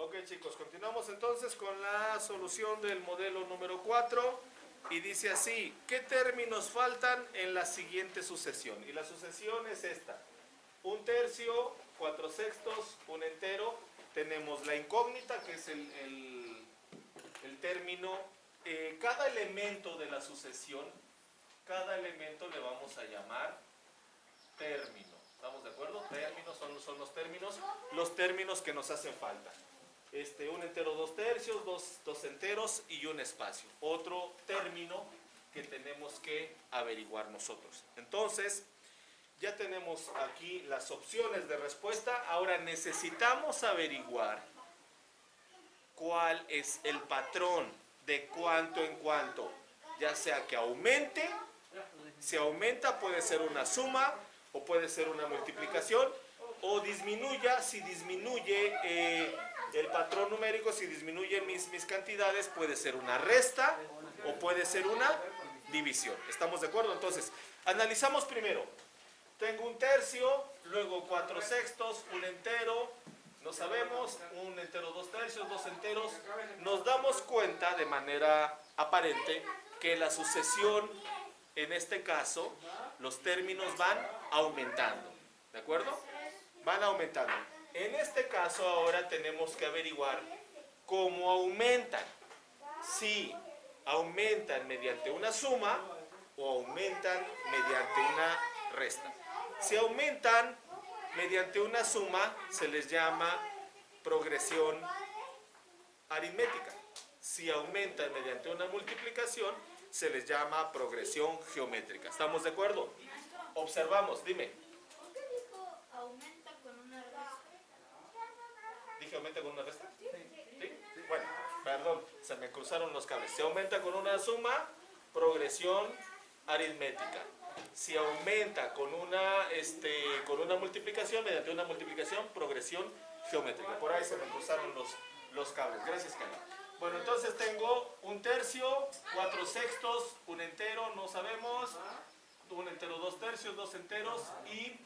Ok, chicos, continuamos entonces con la solución del modelo número 4 y dice así: ¿qué términos faltan en la siguiente sucesión? Y la sucesión es esta: un tercio, 4/6, un entero. Tenemos la incógnita, que es el término. Cada elemento de la sucesión, cada elemento le vamos a llamar término. ¿Estamos de acuerdo? Términos son los términos que nos hacen falta. Un entero, 2/3, dos enteros y un espacio. Otro término que tenemos que averiguar nosotros. Entonces, ya tenemos aquí las opciones de respuesta. Ahora necesitamos averiguar cuál es el patrón de cuánto en cuánto. Ya sea que aumente, si aumenta puede ser una suma o puede ser una multiplicación, o disminuya, si disminuye el patrón numérico, si disminuye mis cantidades, puede ser una resta o puede ser una división. ¿Estamos de acuerdo? Entonces, analizamos primero. Tengo un tercio, luego 4/6, un entero, no sabemos, un entero, 2/3, dos enteros. Nos damos cuenta de manera aparente que la sucesión, en este caso, los términos van aumentando. ¿De acuerdo? Van aumentando. En este caso ahora tenemos que averiguar cómo aumentan. Si aumentan mediante una suma o aumentan mediante una resta. Si aumentan mediante una suma, se les llama progresión aritmética. Si aumentan mediante una multiplicación, se les llama progresión geométrica. ¿Estamos de acuerdo? Observamos, dime. ¿Por qué dijo aumenta con una resta? ¿Dije aumenta con una resta? ¿Sí? Bueno, perdón, se me cruzaron los cables. Si aumenta con una suma, progresión aritmética. Si aumenta con una multiplicación, mediante una multiplicación, progresión geométrica. Por ahí se me cruzaron los cables. Gracias, Carla. Bueno, entonces tengo un tercio, 4/6, un entero, no sabemos, un entero, 2/3, dos enteros y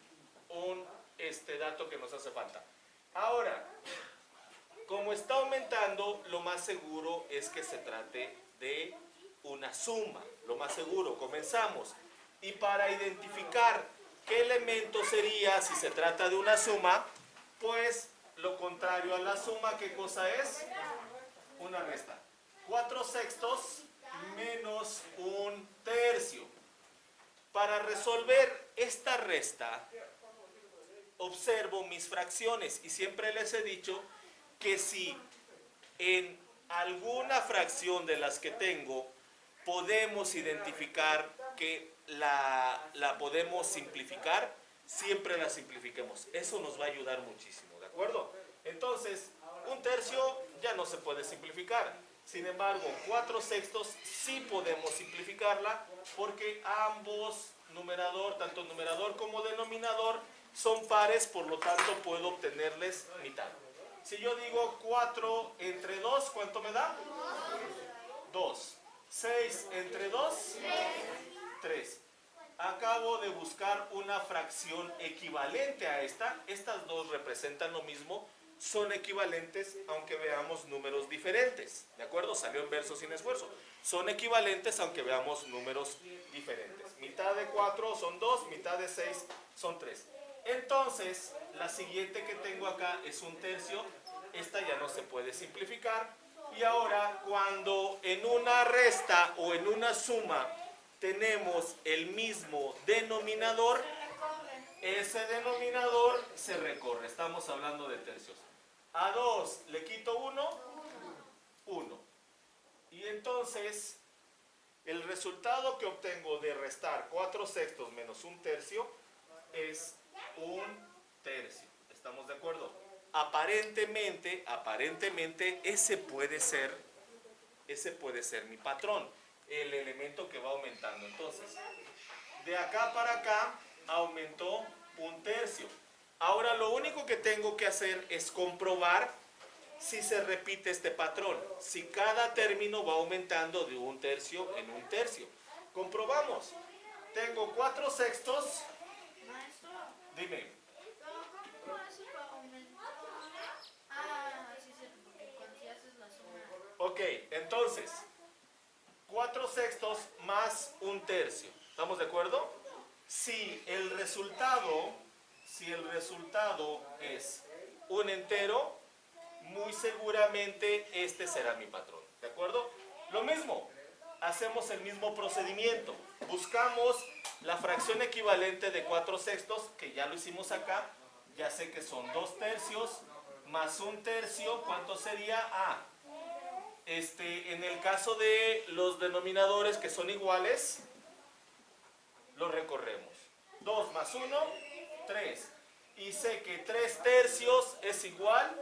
un dato que nos hace falta. Ahora, como está aumentando, lo más seguro es que se trate de una suma. Lo más seguro, comenzamos. Y para identificar qué elemento sería si se trata de una suma, pues lo contrario a la suma, ¿qué cosa es? Una resta. 4/6 menos un tercio. Para resolver esta resta, observo mis fracciones y siempre les he dicho que si en alguna fracción de las que tengo podemos identificar que la podemos simplificar, siempre la simplifiquemos. Eso nos va a ayudar muchísimo, ¿de acuerdo? Entonces, un tercio ya no se puede simplificar. Sin embargo, 4/6 sí podemos simplificarla porque ambos, tanto numerador como denominador, son pares, por lo tanto puedo obtenerles mitad. Si yo digo 4 entre 2, ¿cuánto me da? 2. 6 entre 2, 3. Acabo de buscar una fracción equivalente a esta. Estas dos representan lo mismo, son equivalentes aunque veamos números diferentes. ¿De acuerdo? Salió en verso sin esfuerzo. Son equivalentes aunque veamos números diferentes. Mitad de 4 son 2, mitad de 6 son 3. Entonces, la siguiente que tengo acá es un tercio. Esta ya no se puede simplificar. Y ahora, cuando en una resta o en una suma tenemos el mismo denominador, ese denominador se recorre. Estamos hablando de tercios. A 2 le quito 1, 1. Y entonces, el resultado que obtengo de restar 4/6 menos un tercio es un tercio. ¿Estamos de acuerdo? Aparentemente, ese puede ser mi patrón, el elemento que va aumentando. Entonces, de acá para acá aumentó un tercio. Ahora lo único que tengo que hacer es comprobar si se repite este patrón, si cada término va aumentando de un tercio en un tercio. Comprobamos. Tengo 4/6. Maestro, Dime. ¿cómo hace para aumentar? Ah, sí, sí. Ok, entonces, 4/6 más 1/3. ¿Estamos de acuerdo? Si el resultado es un entero, muy seguramente este será mi patrón. ¿De acuerdo? Lo mismo, hacemos el mismo procedimiento. Buscamos la fracción equivalente de 4/6, que ya lo hicimos acá. Ya sé que son 2/3 más 1/3. ¿Cuánto sería? En el caso de los denominadores que son iguales, los recorremos. 2 más 1, 3. Y sé que 3/3 es igual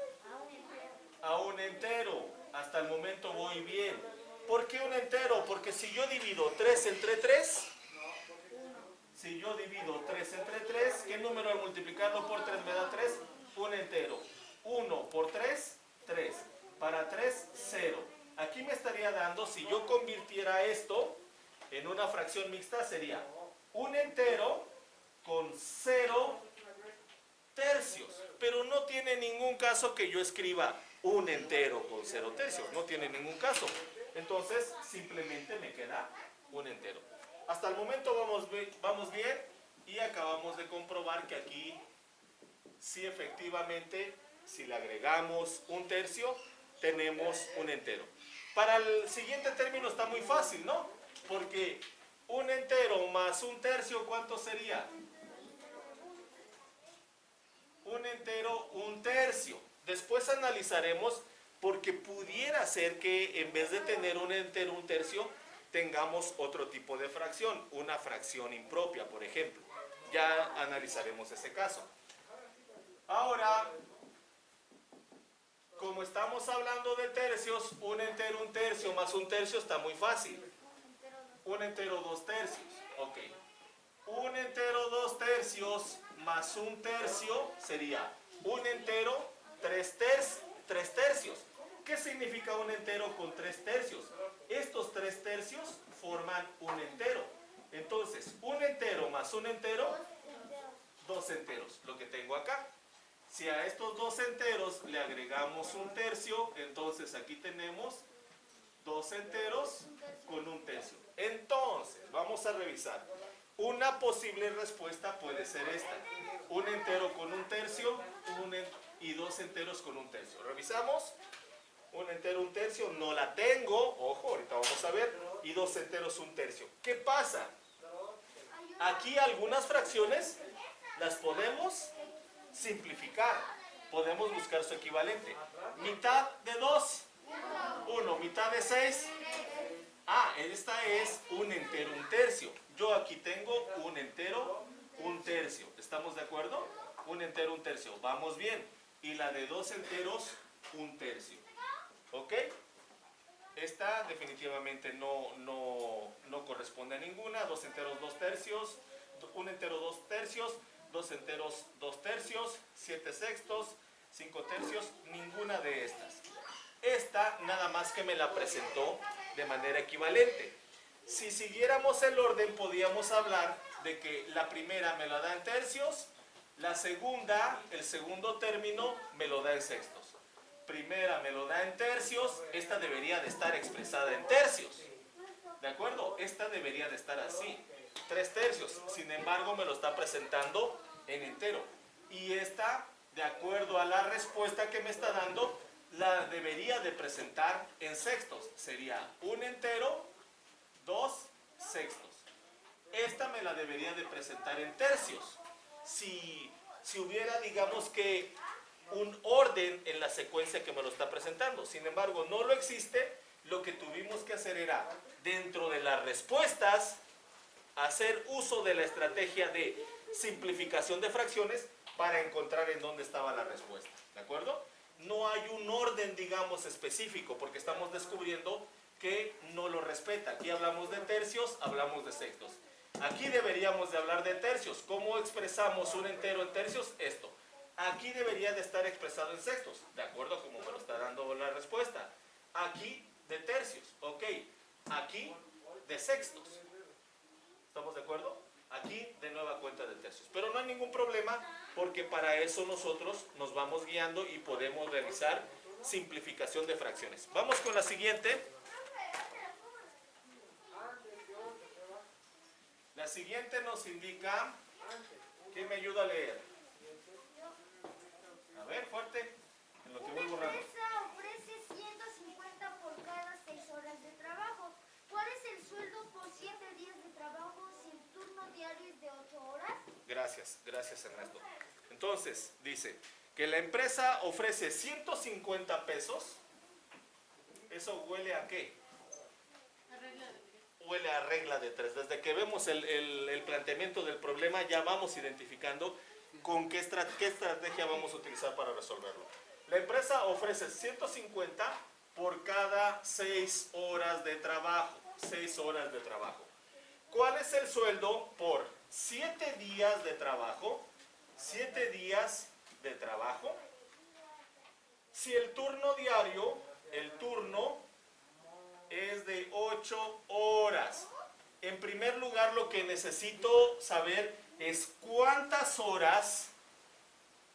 a un entero. Hasta el momento voy bien. ¿Por qué un entero? Porque si yo divido 3 entre 3, ¿qué número al multiplicarlo por 3 me da 3? Un entero. 1 por 3, 3. Para 3, 0. Aquí me estaría dando, si yo convirtiera esto en una fracción mixta, sería un entero con 0/3. Pero no tiene ningún caso que yo escriba un entero con 0/3. No tiene ningún caso. Entonces, simplemente me queda un entero. Hasta el momento vamos bien y acabamos de comprobar que aquí, sí, efectivamente, si le agregamos 1/3, tenemos un entero. Para el siguiente término está muy fácil, ¿no? Porque un entero más 1/3, ¿cuánto sería? Un entero, 1/3. Después analizaremos, porque pudiera ser que en vez de tener un entero, 1/3, tengamos otro tipo de fracción, una fracción impropia, por ejemplo. Ya analizaremos ese caso. Ahora, como estamos hablando de tercios, un entero, 1/3 más 1/3 está muy fácil. Un entero, 2/3. Ok. Un entero, 2/3 más 1/3 sería un entero, 3/3. ¿Qué significa un entero con 3/3? Estos 3/3 forman un entero. Entonces, un entero más un entero, 2 enteros, lo que tengo acá. Si a estos 2 enteros le agregamos 1/3, entonces aquí tenemos 2 enteros con 1/3. Entonces, vamos a revisar. Una posible respuesta puede ser esta: un entero con 1/3 y 2 enteros con 1/3. Revisamos. Un entero, 1/3, no la tengo. Ojo, ahorita vamos a ver. Y 2 enteros, 1/3. ¿Qué pasa? Aquí algunas fracciones las podemos simplificar. Podemos buscar su equivalente. Mitad de 2, 1. Mitad de 6. Esta es un entero, 1/3. Yo aquí tengo un entero, 1/3. ¿Estamos de acuerdo? Un entero, 1/3. Vamos bien. Y la de 2 enteros, 1/3. ¿Ok? Esta definitivamente no corresponde a ninguna. 2 enteros, 2/3. Un entero, 2/3. 2 enteros, 2/3. 7/6. 5/3. Ninguna de estas. Esta nada más que me la presentó de manera equivalente. Si siguiéramos el orden, podíamos hablar de que la primera me la da en tercios, la segunda, el segundo término, me lo da en sextos. Primera me lo da en tercios, esta debería de estar expresada en tercios. ¿De acuerdo? Esta debería de estar así, 3/3. Sin embargo, me lo está presentando en entero. Y esta, de acuerdo a la respuesta que me está dando, la debería de presentar en sextos. Sería un entero, 2 sextos. Esta me la debería de presentar en tercios. Si hubiera, digamos que, un orden en la secuencia que me lo está presentando. Sin embargo, no lo existe. Lo que tuvimos que hacer era, dentro de las respuestas, hacer uso de la estrategia de simplificación de fracciones para encontrar en dónde estaba la respuesta. ¿De acuerdo? No hay un orden, digamos, específico, porque estamos descubriendo que no lo respeta. Aquí hablamos de tercios, hablamos de sextos. Aquí deberíamos de hablar de tercios. ¿Cómo expresamos un entero en tercios? Esto. Aquí debería de estar expresado en sextos, de acuerdo a cómo me lo está dando la respuesta. Aquí de tercios, ok. Aquí de sextos. ¿Estamos de acuerdo? Aquí de nueva cuenta de tercios. Pero no hay ningún problema, porque para eso nosotros nos vamos guiando y podemos realizar simplificación de fracciones. Vamos con la siguiente. La siguiente nos indica, ¿quién me ayuda a leer? A ver, fuerte, en lo que voy Una borrando. empresa ofrece 150 por cada 6 horas de trabajo. ¿Cuál es el sueldo por 7 días de trabajo si el turno diario es de 8 horas? Gracias Ernesto. Entonces, dice que la empresa ofrece 150 pesos. ¿Eso huele a qué? Huele a regla de tres. Desde que vemos el planteamiento del problema ya vamos identificando con qué estrategia vamos a utilizar para resolverlo. La empresa ofrece 150 por cada 6 horas de trabajo. 6 horas de trabajo. ¿Cuál es el sueldo por 7 días de trabajo? 7 días de trabajo. Si el turno diario, el turno es de 8 horas. En primer lugar, lo que necesito saber es cuántas horas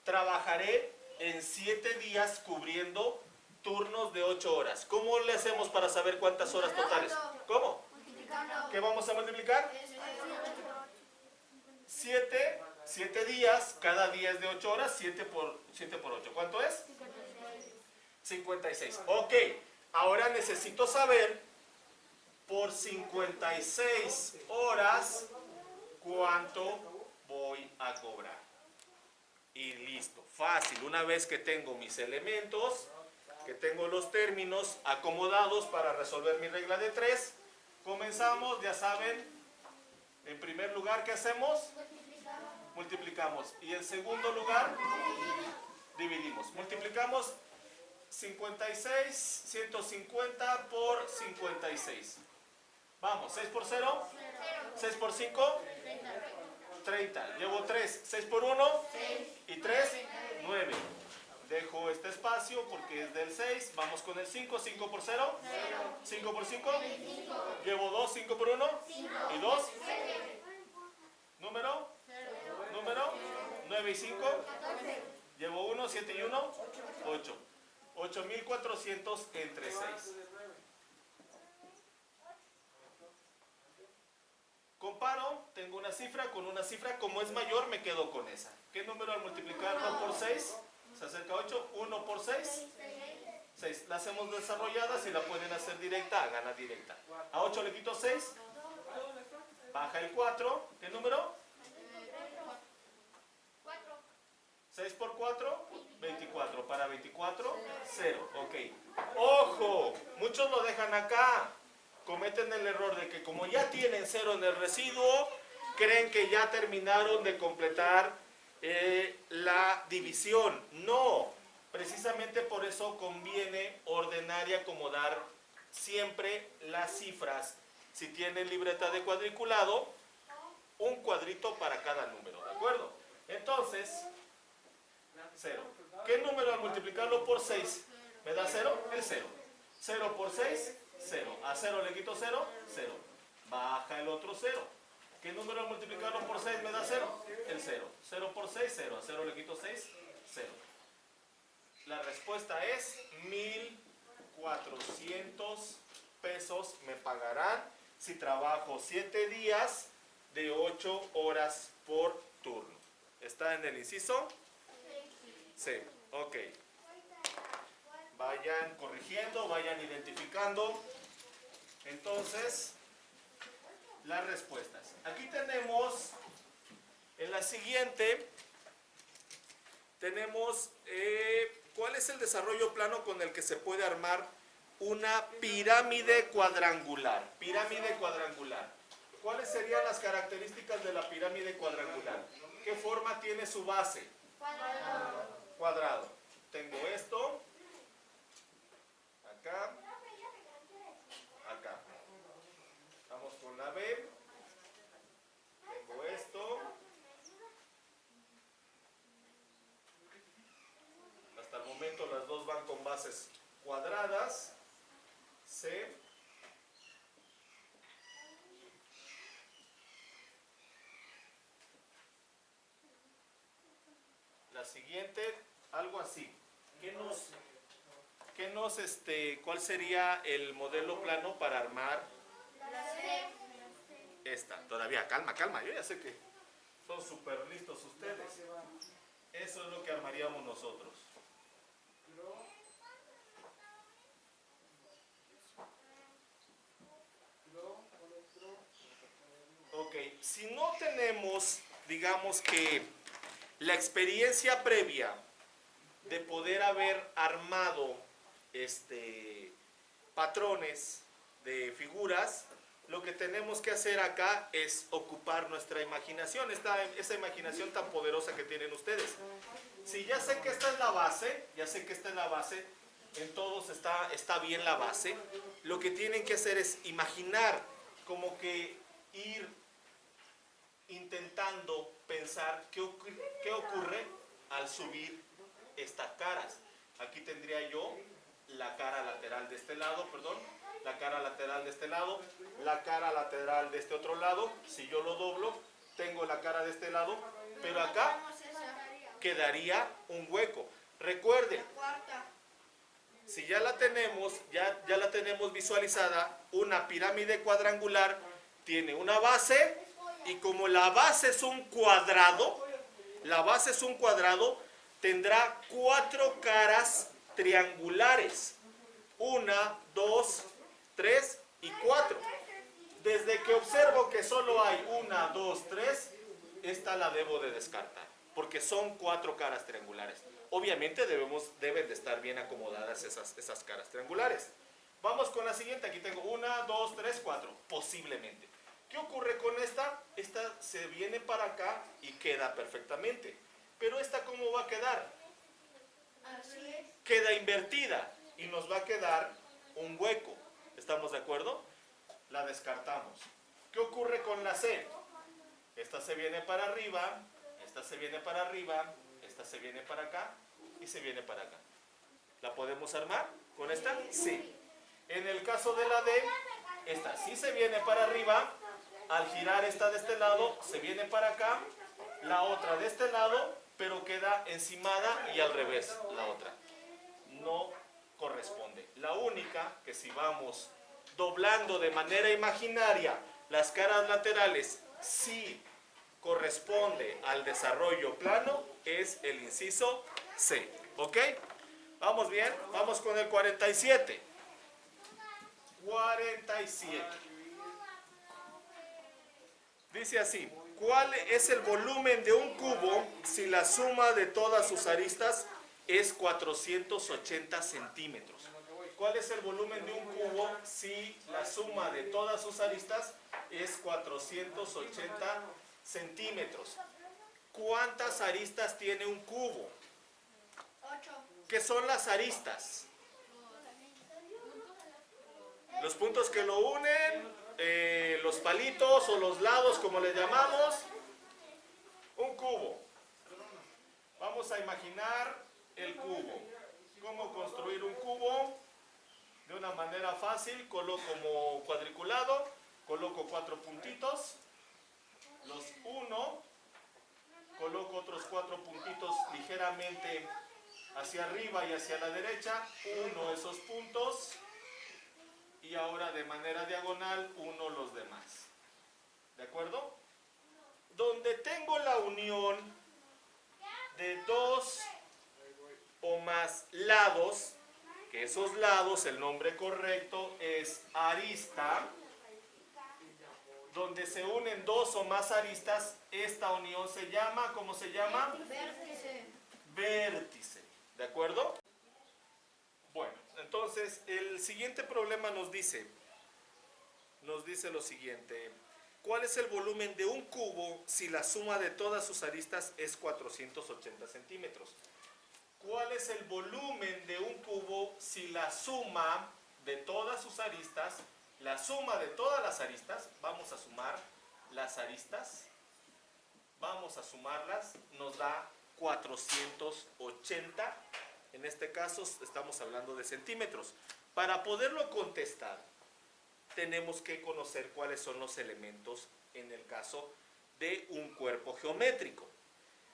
trabajaré en 7 días cubriendo turnos de 8 horas. ¿Cómo le hacemos para saber cuántas horas totales? ¿Cómo? ¿Qué vamos a multiplicar? 7 días, cada día es de 8 horas, 7 por 8. ¿Cuánto es? 56. Ok, ahora necesito saber por 56 horas cuánto voy a cobrar. Y listo, fácil. Una vez que tengo mis elementos, que tengo los términos acomodados para resolver mi regla de 3, comenzamos, ya saben, en primer lugar, ¿qué hacemos? Multiplicamos. Y en segundo lugar, dividimos. Multiplicamos 56, 150 por 56. Vamos, 6 por 0, 6 por 5, 30. Llevo 3, 6 por 1 y 3, 9. Dejo este espacio porque es del 6. Vamos con el 5, 5 por 0, 5 por 5. Llevo 2, 5 por 1 y 2. Número, 9 y 5. Llevo 1, 7 y 1, 8. 8,400 entre 6. Comparo, tengo una cifra con una cifra, como es mayor me quedo con esa. ¿Qué número al multiplicarlo por 6? Se acerca a 8, 1 por 6. 6. La hacemos desarrollada, si la pueden hacer directa, gana directa. A 8 le quito 6. Baja el 4. ¿Qué número? 6 por 4, 24. Para 24, 0. Ok. ¡Ojo! Muchos lo dejan acá. Cometen el error de que como ya tienen 0 en el residuo, creen que ya terminaron de completar la división. No. Precisamente por eso conviene ordenar y acomodar siempre las cifras. Si tienen libreta de cuadriculado, un cuadrito para cada número. ¿De acuerdo? Entonces, 0. ¿Qué número al multiplicarlo por 6 me da 0? El 0. 0 por 6, 0. A 0 le quito 0, 0. Baja el otro 0. ¿Qué número al multiplicarlo por 6 me da 0? El 0. 0 por 6, 0. A 0 le quito 6, 0. La respuesta es 1,400 pesos me pagarán si trabajo 7 días de 8 horas por turno. ¿Está en el inciso? Sí, ok. Vayan corrigiendo, vayan identificando. Entonces, las respuestas. Aquí tenemos, en la siguiente, tenemos cuál es el desarrollo plano con el que se puede armar una pirámide cuadrangular. Pirámide cuadrangular. ¿Cuáles serían las características de la pirámide cuadrangular? ¿Qué forma tiene su base? Cuadrado. Tengo esto, acá, acá. Vamos con la B. Tengo esto. Hasta el momento las dos van con bases cuadradas. C. La siguiente, algo así. ¿Qué nos menos cuál sería el modelo plano para armar esta. Todavía, calma, calma, yo ya sé que son súper listos ustedes. Eso es lo que armaríamos nosotros. Ok, si no tenemos, digamos que la experiencia previa de poder haber armado patrones de figuras, lo que tenemos que hacer acá es ocupar nuestra imaginación, esa imaginación tan poderosa que tienen ustedes. Si ya sé que esta es la base, en todos está bien la base, lo que tienen que hacer es imaginar, como que ir intentando pensar qué ocurre al subir estas caras. Aquí tendría yo la cara lateral de este lado, perdón, la cara lateral de este lado, la cara lateral de este otro lado. Si yo lo doblo, tengo la cara de este lado, pero acá quedaría un hueco. Recuerden, si ya la tenemos, ya la tenemos visualizada, una pirámide cuadrangular tiene una base, y como la base es un cuadrado, tendrá 4 caras triangulares. 1, 2, 3 y 4. Desde que observo que solo hay 1, 2, 3, esta la debo de descartar, porque son 4 caras triangulares. Obviamente deben de estar bien acomodadas esas caras triangulares. Vamos con la siguiente. Aquí tengo 1, 2, 3, 4, posiblemente. ¿Qué ocurre con esta? Esta se viene para acá y queda perfectamente. Pero esta, ¿cómo va a quedar? Queda invertida y nos va a quedar un hueco. ¿Estamos de acuerdo? La descartamos. ¿Qué ocurre con la C? Esta se viene para arriba, esta se viene para arriba, esta se viene para acá y se viene para acá. ¿La podemos armar con esta? Sí. En el caso de la D, esta sí se viene para arriba. Al girar esta de este lado, se viene para acá, la otra de este lado, pero queda encimada y al revés la otra. No corresponde. La única que si vamos doblando de manera imaginaria las caras laterales, sí corresponde al desarrollo plano, es el inciso C. ¿Ok? ¿Vamos bien? Vamos con el 47. 47. Dice así: ¿cuál es el volumen de un cubo si la suma de todas sus aristas es 480 centímetros? ¿Cuál es el volumen de un cubo si la suma de todas sus aristas es 480 centímetros? ¿Cuántas aristas tiene un cubo? 8. ¿Qué son las aristas? Los puntos que lo unen, los palitos o los lados, como le llamamos. Un cubo. Vamos a imaginar el cubo. ¿Cómo construir un cubo? De una manera fácil, coloco como cuadriculado, coloco 4 puntitos, los uno, coloco otros 4 puntitos ligeramente hacia arriba y hacia la derecha, uno esos puntos, y ahora de manera diagonal uno los demás. ¿De acuerdo? Donde tengo la unión de 2 o más lados, que esos lados, el nombre correcto es arista. Donde se unen 2 o más aristas, esta unión se llama, ¿cómo se llama? Vértice. Vértice. ¿De acuerdo? Bueno, entonces el siguiente problema nos dice lo siguiente: ¿cuál es el volumen de un cubo si la suma de todas sus aristas es 480 centímetros? ¿Cuál es el volumen de un cubo si la suma de todas sus aristas, la suma de todas las aristas, vamos a sumar las aristas, vamos a sumarlas, nos da 480, en este caso estamos hablando de centímetros. Para poderlo contestar, tenemos que conocer cuáles son los elementos en el caso de un cuerpo geométrico.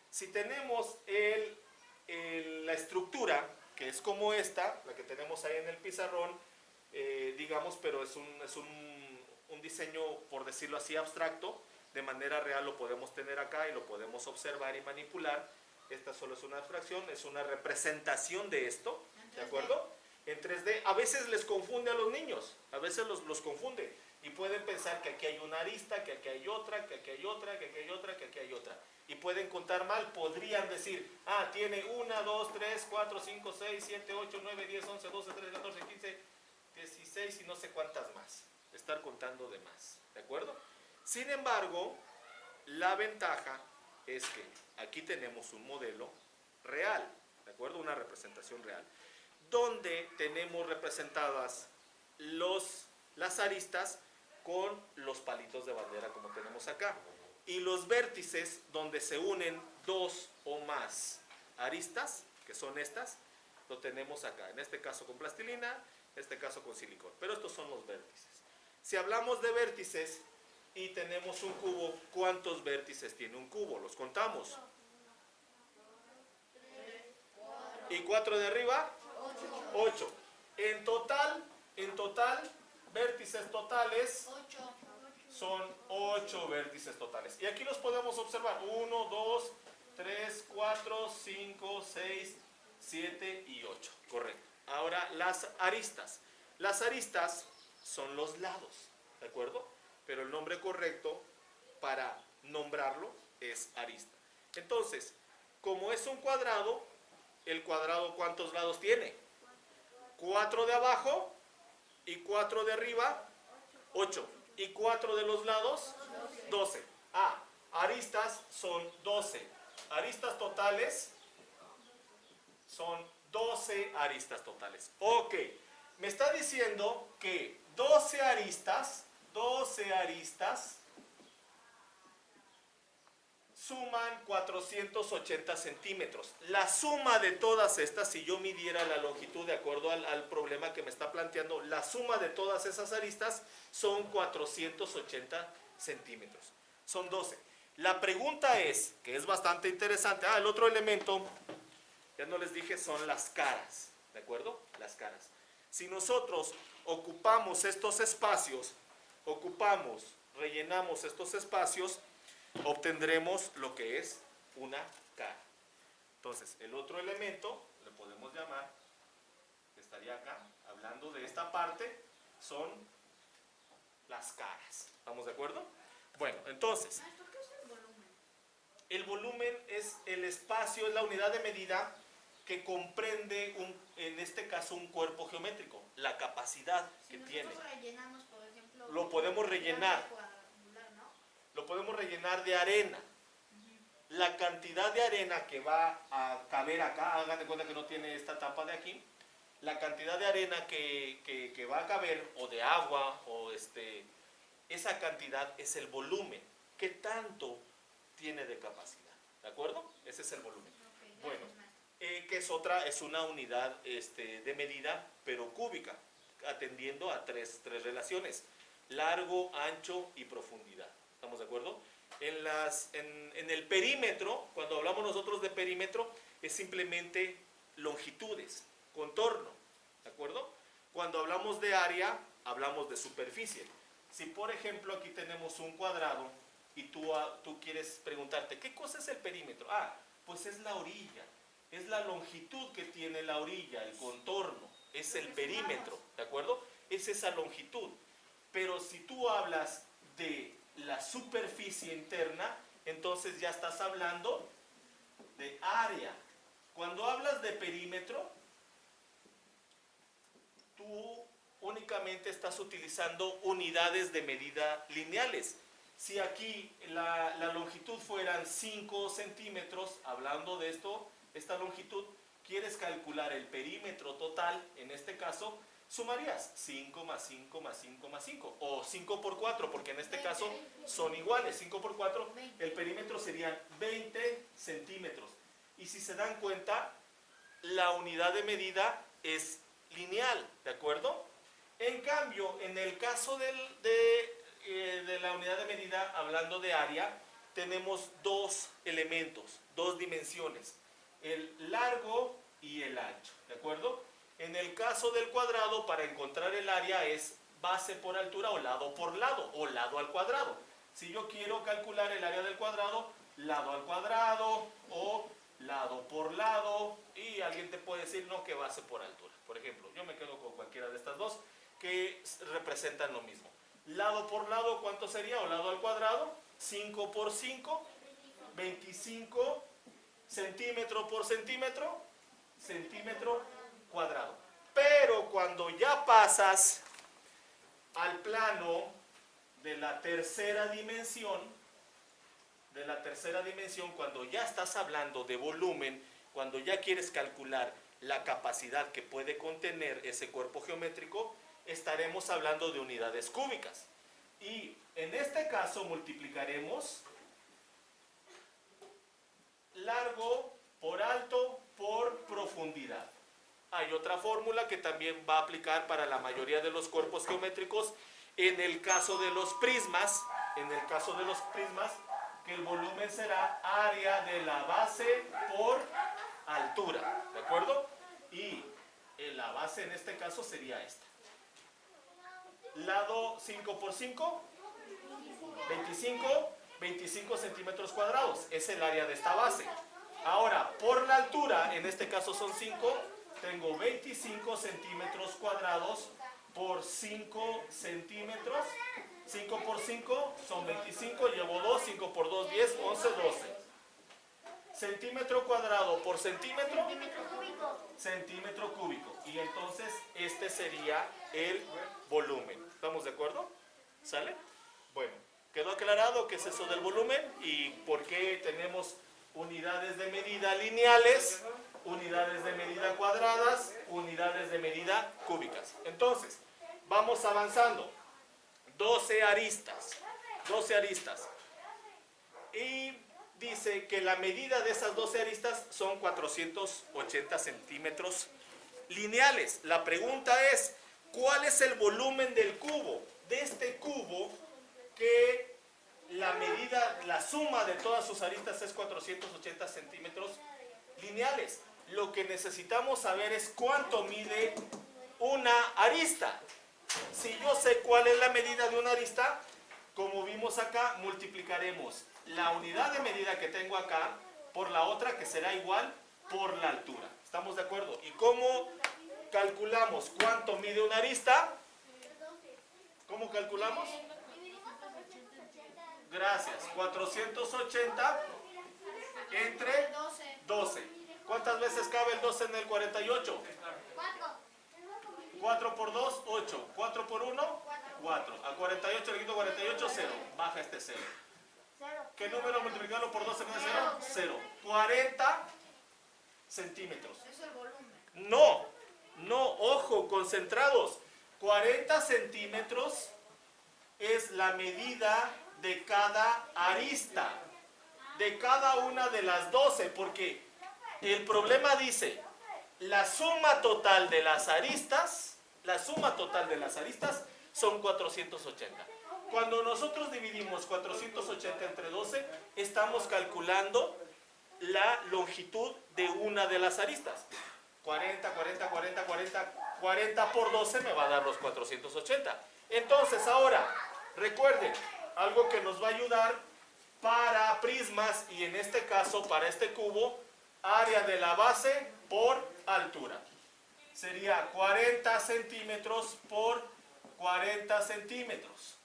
Si tenemos la estructura, que es como esta, la que tenemos ahí en el pizarrón, digamos, pero es un diseño, por decirlo así, abstracto. De manera real lo podemos tener acá y lo podemos observar y manipular. Esta solo es una abstracción, es una representación de esto, ¿de acuerdo? En 3D. A veces les confunde a los niños, a veces los confunde y pueden pensar que aquí hay una arista, que aquí hay otra, que aquí hay otra, que aquí hay otra, que aquí hay otra. Y pueden contar mal, podrían decir, ah, tiene 1, 2, 3, 4, 5, 6, 7, 8, 9, 10, 11, 12, 13, 14, 15, 16 y no sé cuántas más. Estar contando de más, ¿de acuerdo? Sin embargo, la ventaja es que aquí tenemos un modelo real, ¿de acuerdo? Una representación real, donde tenemos representadas las aristas con los palitos de bandera como tenemos acá, y los vértices donde se unen dos o más aristas, que son estas, lo tenemos acá, en este caso con plastilina, en este caso con silicón, pero estos son los vértices. Si hablamos de vértices y tenemos un cubo, ¿cuántos vértices tiene un cubo? Los contamos. 3, 4. ¿Y 4 de arriba? 8. En total, vértices totales 8. son 8 vértices totales. Y aquí los podemos observar. 1, 2, 3, 4, 5, 6, 7 y 8. Correcto. Ahora las aristas. Las aristas son los lados, ¿de acuerdo? Pero el nombre correcto para nombrarlo es arista. Entonces, como es un cuadrado, el cuadrado ¿cuántos lados tiene? 4 de abajo y 4 de arriba, 8. ¿Y 4 de los lados? 12. Ah, aristas son 12. Aristas totales son 12 aristas totales. Ok, me está diciendo que 12 aristas suman 480 centímetros. La suma de todas estas, si yo midiera la longitud de acuerdo al problema que me está planteando, la suma de todas esas aristas son 480 centímetros. Son 12. La pregunta es, que es bastante interesante, el otro elemento, ya no les dije, son las caras, ¿de acuerdo? Las caras. Si nosotros ocupamos estos espacios, rellenamos estos espacios, obtendremos lo que es una cara. Entonces, el otro elemento, le podemos llamar, que estaría acá, hablando de esta parte, son las caras. ¿Estamos de acuerdo? Bueno, entonces, ¿Qué es el volumen? el volumen es el espacio, es la unidad de medida que comprende, en este caso, un cuerpo geométrico, la capacidad que tiene. Si nosotros rellenamos, por ejemplo, Lo podemos rellenar. ¿no? Lo podemos rellenar de arena. La cantidad de arena que va a caber acá, hagan de cuenta que no tiene esta tapa de aquí, la cantidad de arena que va a caber, o de agua, o esa cantidad es el volumen. ¿Qué tanto tiene de capacidad? ¿De acuerdo? Ese es el volumen. Okay, bueno, que es una unidad de medida, pero cúbica, atendiendo a tres relaciones: largo, ancho y profundidad. ¿Estamos de acuerdo? En el perímetro, cuando hablamos nosotros de perímetro, es simplemente longitudes, contorno, ¿de acuerdo? Cuando hablamos de área, hablamos de superficie. Si por ejemplo aquí tenemos un cuadrado y tú quieres preguntarte, ¿qué cosa es el perímetro? Pues es la orilla, es la longitud que tiene la orilla, el contorno, es el perímetro, ¿de acuerdo? Es esa longitud. Pero si tú hablas de la superficie interna, entonces ya estás hablando de área. Cuando hablas de perímetro, tú únicamente estás utilizando unidades de medida lineales. Si aquí la longitud fueran 5 centímetros, hablando de esta longitud, quieres calcular el perímetro total, en este caso, sumarías 5 más 5 más 5 más 5, o 5 por 4, porque en este caso son iguales. 5 por 4, el perímetro serían 20 centímetros. Y si se dan cuenta, la unidad de medida es lineal, ¿de acuerdo? En cambio, en el caso de la unidad de medida, hablando de área, tenemos dos elementos, dos dimensiones: el largo y el ancho, ¿de acuerdo? En el caso del cuadrado, para encontrar el área es base por altura o lado al cuadrado. Si yo quiero calcular el área del cuadrado, lado al cuadrado o lado por lado, y alguien te puede decir no, que base por altura. Por ejemplo, yo me quedo con cualquiera de estas dos que representan lo mismo. Lado por lado, ¿cuánto sería? O lado al cuadrado, 5 por 5, 25 centímetro por centímetro, centímetro cuadrado. Pero cuando ya pasas al plano de la tercera dimensión, cuando ya estás hablando de volumen, cuando ya quieres calcular la capacidad que puede contener ese cuerpo geométrico, estaremos hablando de unidades cúbicas. Y en este caso multiplicaremos largo por alto por profundidad. Hay otra fórmula que también va a aplicar para la mayoría de los cuerpos geométricos. En el caso de los prismas, que el volumen será área de la base por altura, ¿de acuerdo? Y la base en este caso sería esta. Lado 5 por 5, 25 centímetros cuadrados, es el área de esta base. Ahora, por la altura, en este caso son 5, tengo 25 centímetros cuadrados por 5 centímetros. 5 por 5 son 25, llevo 2, 5 por 2, 10, 11, 12. Centímetro cuadrado por centímetro, centímetro cúbico. Y entonces este sería el volumen. ¿Estamos de acuerdo? ¿Sale? Bueno, ¿quedó aclarado qué es eso del volumen? Y por qué tenemos unidades de medida lineales, unidades de medida cuadradas, unidades de medida cúbicas. Entonces, vamos avanzando. 12 aristas. Y dice que la medida de esas 12 aristas son 480 centímetros lineales. La pregunta es, ¿cuál es el volumen del cubo? De este cubo que la medida, la suma de todas sus aristas es 480 centímetros lineales. Lo que necesitamos saber es cuánto mide una arista. Si yo sé cuál es la medida de una arista, como vimos acá, multiplicaremos la unidad de medida que tengo acá por la otra, que será igual por la altura. ¿Estamos de acuerdo? ¿Y cómo calculamos cuánto mide una arista? ¿Cómo calculamos? Gracias. 480 entre 12. ¿Cuántas veces cabe el 12 en el 48? 4 por 2, 8. 4 por 1, 4. A 48 le quito 48, 0. Baja este 0. ¿Qué número multiplicarlo por 12 me da 0? 0. 40 centímetros. Eso es el volumen. No, ojo, concentrados. 40 centímetros es la medida de cada arista, de cada una de las 12, porque el problema dice, la suma total de las aristas son 480. Cuando nosotros dividimos 480 entre 12, estamos calculando la longitud de una de las aristas. 40 por 12 me va a dar los 480. Entonces ahora, recuerden, algo que nos va a ayudar para prismas y en este caso para este cubo, área de la base por altura. Sería 40 centímetros por 40 centímetros.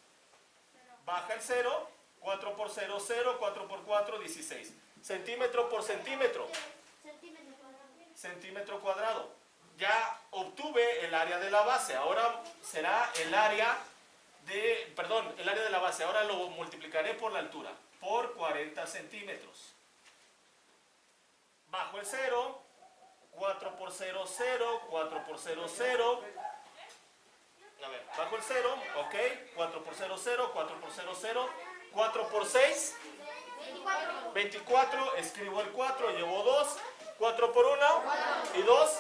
Baja el 0, 4 por 0, 0, 4 por 4, 16. Centímetro por centímetro. Centímetro cuadrado. Ya obtuve el área de la base. Ahora será el área de, el área de la base. Ahora lo multiplicaré por la altura. Por 40 centímetros. Bajo el 0. 4 por 0, 0. 4 por 0, 0. A ver, bajo el 0. Ok. 4 por 0, 0. 4 por 0, 0. 4 por 6. 24. Escribo el 4. Llevo 2. 4 por 1 y 2,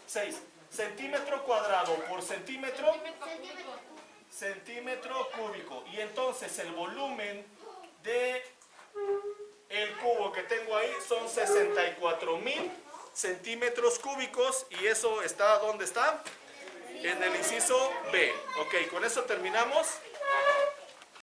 6. Centímetro cuadrado por centímetro, centímetro cúbico. Y entonces el volumen de el cubo que tengo ahí son 64.000 centímetros cúbicos y eso está, ¿dónde está? En el inciso B. Ok, con eso terminamos.